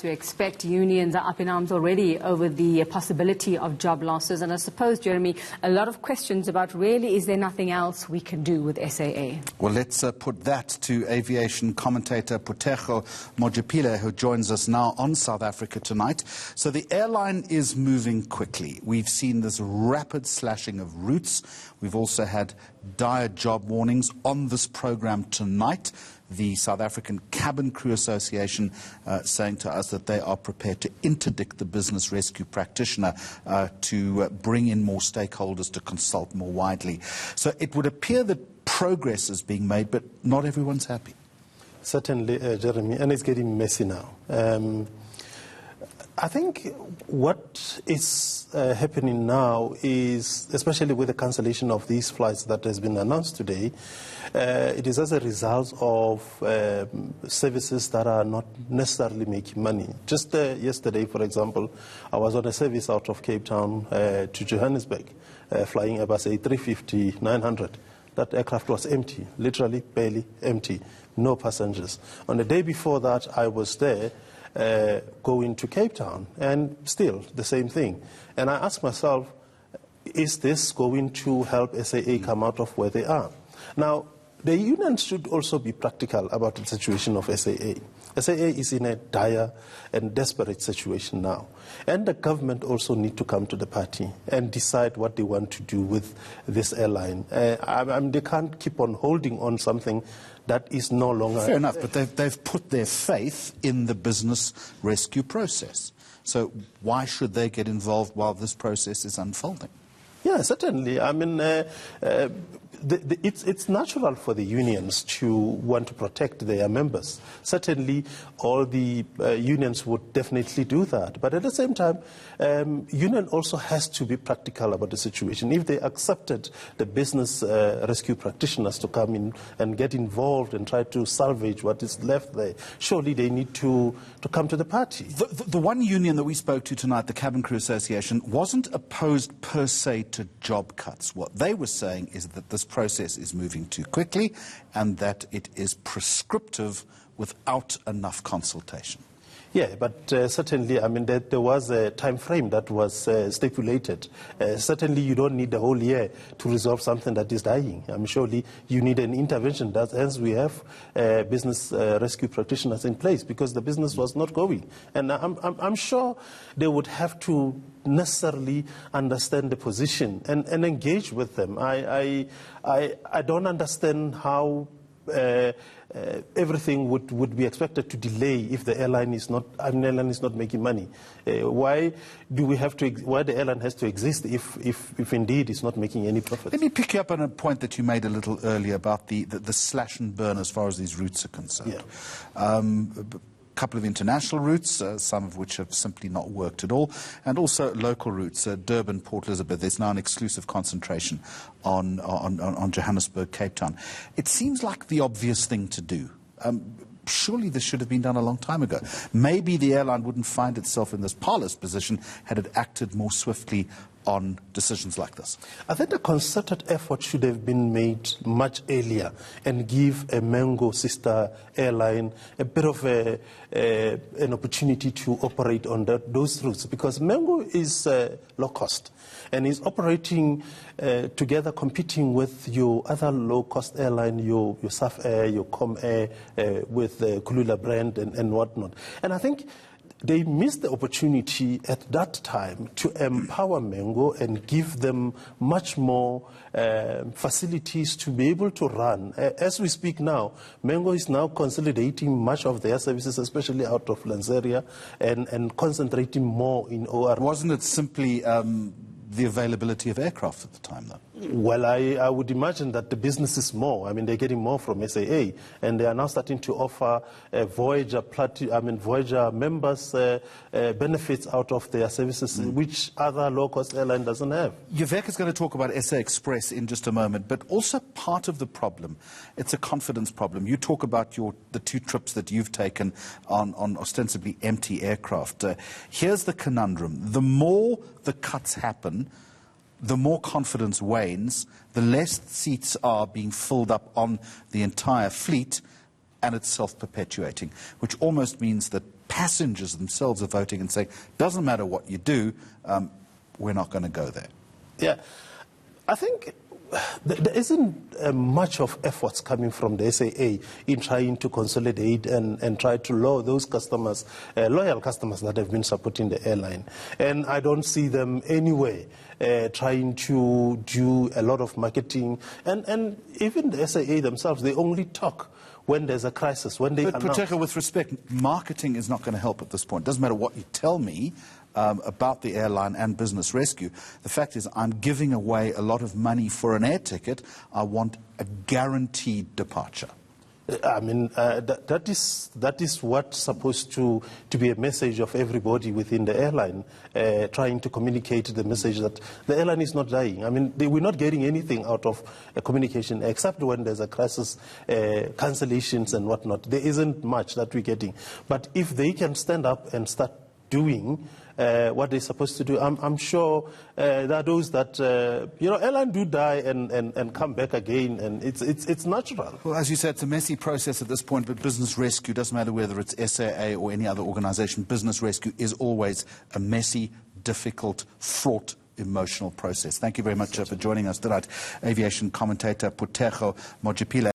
We expect unions are up in arms already over the possibility of job losses. And I suppose, Jeremy, a lot of questions about really is there nothing else we can do with SAA? Well, let's put that to aviation commentator Phuthego Mojapele, who joins us now on South Africa tonight. So the airline is moving quickly. We've seen this rapid slashing of routes. We've also had dire job warnings on this program tonight. The South African Cabin Crew Association saying to us that they are prepared to interdict the business rescue practitioner to bring in more stakeholders to consult more widely. So it would appear that progress is being made, but not everyone's happy. Certainly, Jeremy, and it's getting messy now. I think what is happening now is, especially with the cancellation of these flights that has been announced today, it is as a result of services that are not necessarily making money. Just yesterday, for example, I was on a service out of Cape Town to Johannesburg, flying Airbus A350-900. That aircraft was empty, literally barely empty, no passengers. On the day before that, I was there going to Cape Town, and still the same thing. And I asked myself, is this going to help SAA come out of where they are? Now, the union should also be practical about the situation of SAA. SAA is in a dire and desperate situation now. And the government also need to come to the party and decide what they want to do with this airline. They can't keep on holding on something that is no longer... Fair enough, but they've put their faith in the business rescue process. So why should they get involved while this process is unfolding? Yeah, certainly. I mean, it's natural for the unions to want to protect their members. Certainly, all the unions would definitely do that. But at the same time, union also has to be practical about the situation. If they accepted the business rescue practitioners to come in and get involved and try to salvage what is left there, surely they need to come to the party. The one union that we spoke to tonight, the Cabin Crew Association, wasn't opposed per se to job cuts. What they were saying is that this process is moving too quickly and that it is prescriptive without enough consultation. Yeah, but certainly, I mean, there was a time frame that was stipulated. Certainly, you don't need the whole year to resolve something that is dying. Surely you need an intervention. Hence, we have business rescue practitioners in place because the business was not going. And I'm sure they would have to necessarily understand the position and engage with them. I don't understand how everything would be expected to delay if the airline is not making money. Why the airline has to exist if indeed it's not making any profit? Let me pick you up on a point that you made a little earlier about the slash and burn as far as these routes are concerned. Yeah. Couple of international routes, some of which have simply not worked at all, and also local routes, Durban, Port Elizabeth. There's now an exclusive concentration on Johannesburg, Cape Town. It seems like the obvious thing to do. Surely this should have been done a long time ago. Maybe the airline wouldn't find itself in this parlous position had it acted more swiftly on decisions like this. I think a concerted effort should have been made much earlier and give a Mango sister airline a bit of an opportunity to operate on those routes, because Mango is low cost and is operating together, competing with your other low-cost airline, your SAF Air, your Com Air, with the Kulula brand and whatnot. And I think they missed the opportunity at that time to empower Mango and give them much more facilities to be able to run. As we speak now, Mango is now consolidating much of their services, especially out of Lanseria, and concentrating more in OR. Wasn't it simply the availability of aircraft at the time, though? Well, I would imagine that the business is more. I mean, they're getting more from SAA, and they are now starting to offer Voyager members benefits out of their services, which other low-cost airline doesn't have. Yvette is going to talk about SA Express in just a moment, but also part of the problem, it's a confidence problem. You talk about the 2 trips that you've taken on ostensibly empty aircraft. Here's the conundrum. The more the cuts happen, the more confidence wanes, the less seats are being filled up on the entire fleet, and it's self-perpetuating, which almost means that passengers themselves are voting and saying, doesn't matter what you do, we're not going to go there. Yeah, I think there isn't much of efforts coming from the SAA in trying to consolidate and try to lure those customers, loyal customers that have been supporting the airline. And I don't see them anywhere trying to do a lot of marketing. And even the SAA themselves, they only talk when there's a crisis, when they But announce. Phuthego, with respect, marketing is not going to help at this point. It doesn't matter what you tell me about the airline and business rescue. The fact is I'm giving away a lot of money for an air ticket. I want a guaranteed departure. I mean, that is what's supposed to be a message of everybody within the airline, trying to communicate the message that the airline is not dying. I mean, we're not getting anything out of communication except when there's a crisis, cancellations and whatnot. There isn't much that we're getting. But if they can stand up and start doing what they're supposed to do, I'm sure there are those that, airline do die and come back again, and it's natural. Well, as you said, it's a messy process at this point, but business rescue, doesn't matter whether it's SAA or any other organization, business rescue is always a messy, difficult, fraught, emotional process. Thank you very much for joining us tonight. Aviation commentator Phuthego Mojapele.